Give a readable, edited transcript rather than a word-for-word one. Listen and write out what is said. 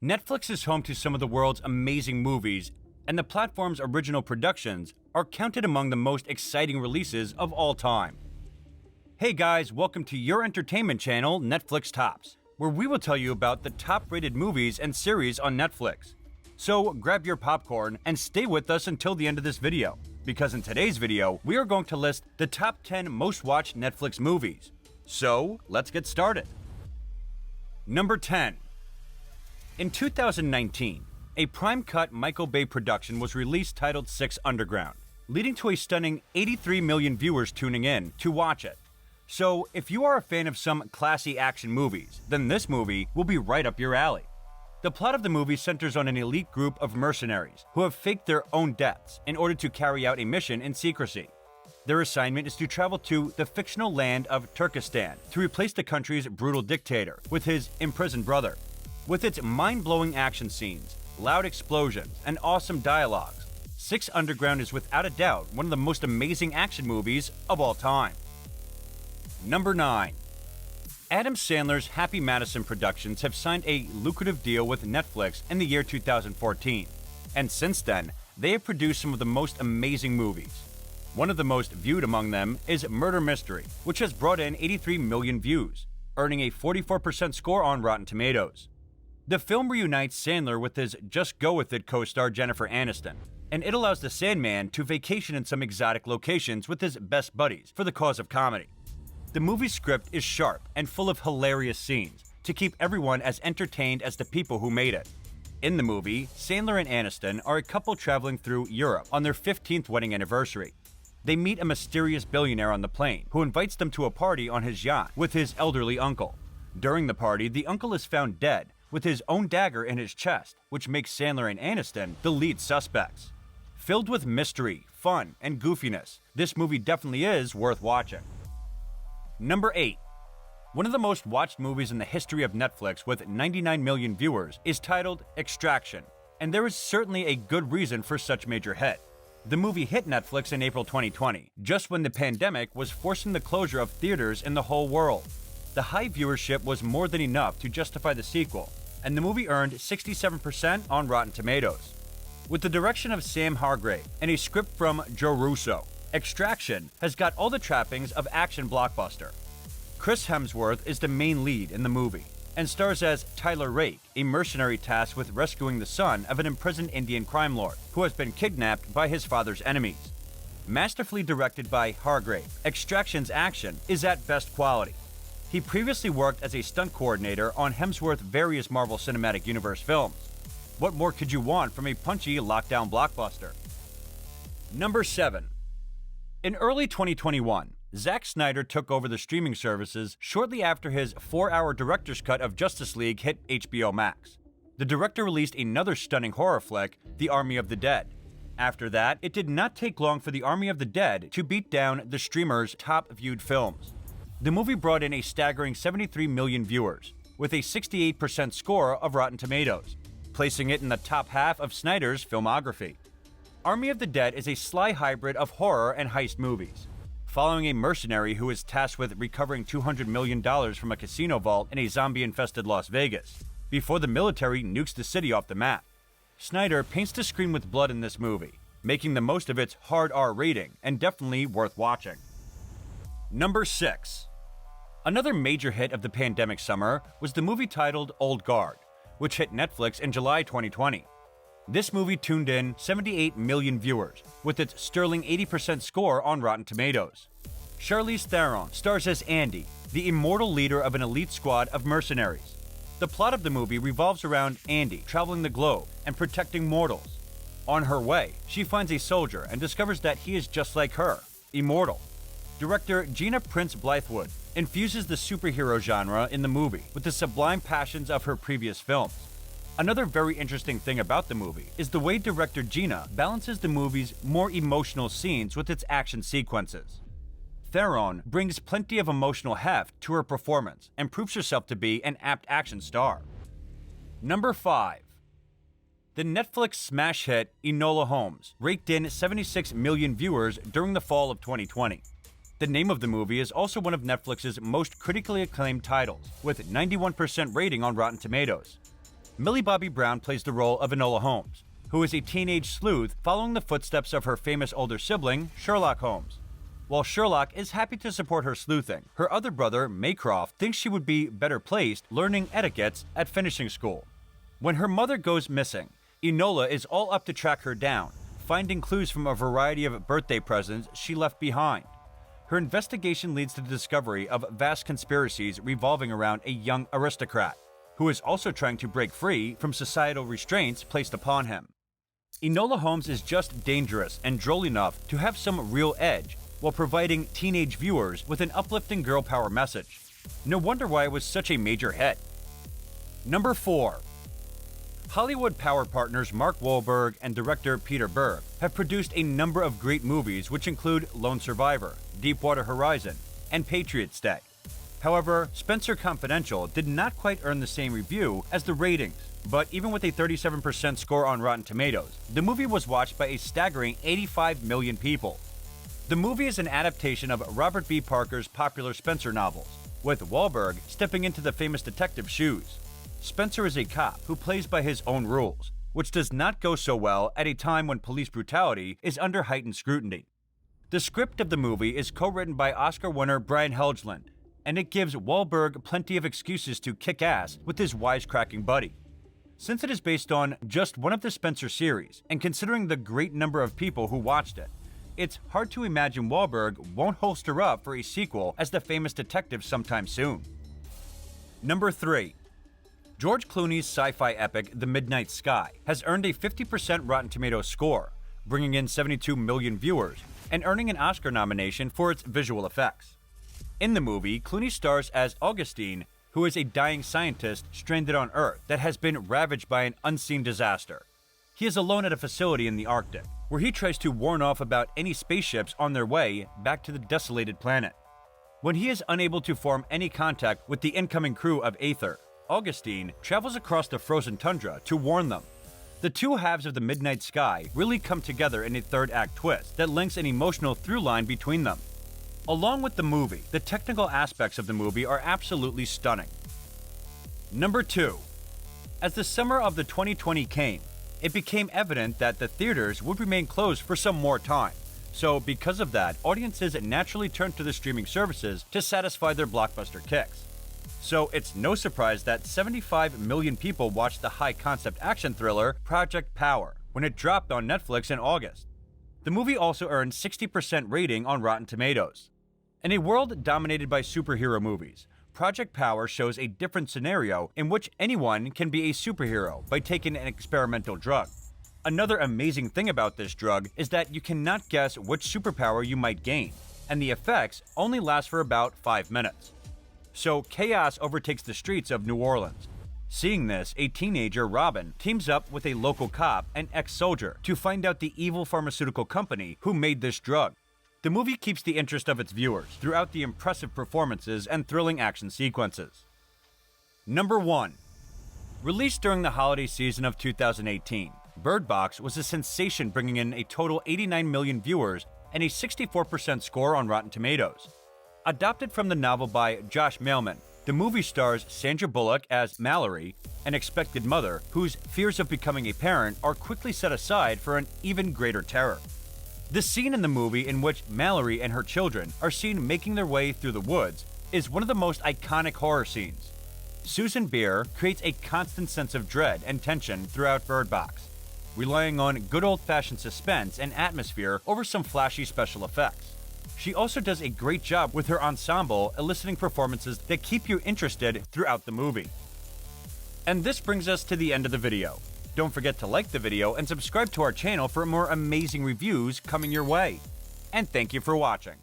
Netflix is home to some of the world's amazing movies, and the platform's original productions are counted among the most exciting releases of all time. Hey guys, welcome to your entertainment channel, Netflix Tops, where we will tell you about the top-rated movies and series on Netflix. So grab your popcorn and stay with us until the end of this video, because in today's video, we are going to list the top 10 most watched Netflix movies. So let's get started. Number 10. In 2019, a prime-cut Michael Bay production was released titled Six Underground, leading to a stunning 83 million viewers tuning in to watch it. So, if you are a fan of some classy action movies, then this movie will be right up your alley. The plot of the movie centers on an elite group of mercenaries who have faked their own deaths in order to carry out a mission in secrecy. Their assignment is to travel to the fictional land of Turkestan to replace the country's brutal dictator with his imprisoned brother. With its mind-blowing action scenes, loud explosions, and awesome dialogues, Six Underground is without a doubt one of the most amazing action movies of all time. Number 9. Adam Sandler's Happy Maddison Productions have signed a lucrative deal with Netflix in the year 2014, and since then, they have produced some of the most amazing movies. One of the most viewed among them is Murder Mystery, which has brought in 83 million views, earning a 44% score on Rotten Tomatoes. The film reunites Sandler with his Just Go With It co-star Jennifer Aniston, and it allows the Sandman to vacation in some exotic locations with his best buddies for the cause of comedy. The movie's script is sharp and full of hilarious scenes to keep everyone as entertained as the people who made it. In the movie, Sandler and Aniston are a couple traveling through Europe on their 15th wedding anniversary. They meet a mysterious billionaire on the plane who invites them to a party on his yacht with his elderly uncle. During the party, the uncle is found dead with his own dagger in his chest, which makes Sandler and Aniston the lead suspects. Filled with mystery, fun, and goofiness, this movie definitely is worth watching. Number 8. One of the most watched movies in the history of Netflix with 99 million viewers is titled Extraction, and there is certainly a good reason for such major hit. The movie hit Netflix in April 2020, just when the pandemic was forcing the closure of theaters in the whole world. The high viewership was more than enough to justify the sequel, and the movie earned 67% on Rotten Tomatoes. With the direction of Sam Hargrave and a script from Joe Russo, Extraction has got all the trappings of action blockbuster. Chris Hemsworth is the main lead in the movie, and stars as Tyler Rake, a mercenary tasked with rescuing the son of an imprisoned Indian crime lord who has been kidnapped by his father's enemies. Masterfully directed by Hargrave, Extraction's action is at best quality. He previously worked as a stunt coordinator on Hemsworth's various Marvel Cinematic Universe films. What more could you want from a punchy lockdown blockbuster? Number 7. In early 2021, Zack Snyder took over the streaming services shortly after his 4-hour director's cut of Justice League hit HBO Max. The director released another stunning horror flick, The Army of the Dead. After that, it did not take long for The Army of the Dead to beat down the streamer's top-viewed films. The movie brought in a staggering 73 million viewers, with a 68% score of Rotten Tomatoes, placing it in the top half of Snyder's filmography. Army of the Dead is a sly hybrid of horror and heist movies, following a mercenary who is tasked with recovering $200 million from a casino vault in a zombie-infested Las Vegas, before the military nukes the city off the map. Snyder paints the screen with blood in this movie, making the most of its hard R rating and definitely worth watching. Number 6. Another major hit of the pandemic summer was the movie titled Old Guard, which hit Netflix in July 2020. This movie tuned in 78 million viewers, with its sterling 80% score on Rotten Tomatoes. Charlize Theron stars as Andy, the immortal leader of an elite squad of mercenaries. The plot of the movie revolves around Andy traveling the globe and protecting mortals. On her way, she finds a soldier and discovers that he is just like her, immortal. Director Gina Prince Bythewood infuses the superhero genre in the movie with the sublime passions of her previous films. Another very interesting thing about the movie is the way director Gina balances the movie's more emotional scenes with its action sequences. Theron brings plenty of emotional heft to her performance and proves herself to be an apt action star. Number 5. The Netflix smash hit Enola Holmes raked in 76 million viewers during the fall of 2020. The name of the movie is also one of Netflix's most critically acclaimed titles, with 91% rating on Rotten Tomatoes. Millie Bobby Brown plays the role of Enola Holmes, who is a teenage sleuth following the footsteps of her famous older sibling, Sherlock Holmes. While Sherlock is happy to support her sleuthing, her other brother, Maycroft, thinks she would be better placed learning etiquettes at finishing school. When her mother goes missing, Enola is all up to track her down, finding clues from a variety of birthday presents she left behind. Her investigation leads to the discovery of vast conspiracies revolving around a young aristocrat, who is also trying to break free from societal restraints placed upon him. Enola Holmes is just dangerous and droll enough to have some real edge, while providing teenage viewers with an uplifting girl power message. No wonder why it was such a major hit. Number 4. Hollywood power partners Mark Wahlberg and director Peter Berg have produced a number of great movies which include Lone Survivor, Deepwater Horizon, and Patriots Day. However, Spencer Confidential did not quite earn the same review as the ratings, but even with a 37% score on Rotten Tomatoes, the movie was watched by a staggering 85 million people. The movie is an adaptation of Robert B. Parker's popular Spencer novels, with Wahlberg stepping into the famous detective's shoes. Spencer is a cop who plays by his own rules, which does not go so well at a time when police brutality is under heightened scrutiny. The script of the movie is co-written by Oscar winner Brian Helgeland, and it gives Wahlberg plenty of excuses to kick ass with his wisecracking buddy. Since it is based on just one of the Spencer series, and considering the great number of people who watched it, it's hard to imagine Wahlberg won't holster up for a sequel as the famous detective sometime soon. Number 3. George Clooney's sci-fi epic The Midnight Sky has earned a 50% Rotten Tomatoes score, bringing in 72 million viewers, and earning an Oscar nomination for its visual effects. In the movie, Clooney stars as Augustine, who is a dying scientist stranded on Earth that has been ravaged by an unseen disaster. He is alone at a facility in the Arctic, where he tries to warn off about any spaceships on their way back to the desolated planet. When he is unable to form any contact with the incoming crew of Aether, Augustine travels across the frozen tundra to warn them. The two halves of The Midnight Sky really come together in a third-act twist that links an emotional through-line between them. Along with the movie, the technical aspects of the movie are absolutely stunning. Number 2. As the summer of the 2020 came, it became evident that the theaters would remain closed for some more time. So because of that, audiences naturally turned to the streaming services to satisfy their blockbuster kicks. So it's no surprise that 75 million people watched the high-concept action thriller Project Power when it dropped on Netflix in August. The movie also earned 60% rating on Rotten Tomatoes. In a world dominated by superhero movies, Project Power shows a different scenario in which anyone can be a superhero by taking an experimental drug. Another amazing thing about this drug is that you cannot guess which superpower you might gain, and the effects only last for about 5 minutes. So chaos overtakes the streets of New Orleans. Seeing this, a teenager, Robin, teams up with a local cop and ex-soldier to find out the evil pharmaceutical company who made this drug. The movie keeps the interest of its viewers throughout the impressive performances and thrilling action sequences. Number 1. Released during the holiday season of 2018, Bird Box was a sensation, bringing in a total 89 million viewers and a 64% score on Rotten Tomatoes. Adapted from the novel by Josh Mailman, the movie stars Sandra Bullock as Mallory, an expected mother whose fears of becoming a parent are quickly set aside for an even greater terror. The scene in the movie in which Mallory and her children are seen making their way through the woods is one of the most iconic horror scenes. Susan Bier creates a constant sense of dread and tension throughout Bird Box, relying on good old-fashioned suspense and atmosphere over some flashy special effects. She also does a great job with her ensemble, eliciting performances that keep you interested throughout the movie. And this brings us to the end of the video. Don't forget to like the video and subscribe to our channel for more amazing reviews coming your way. And thank you for watching.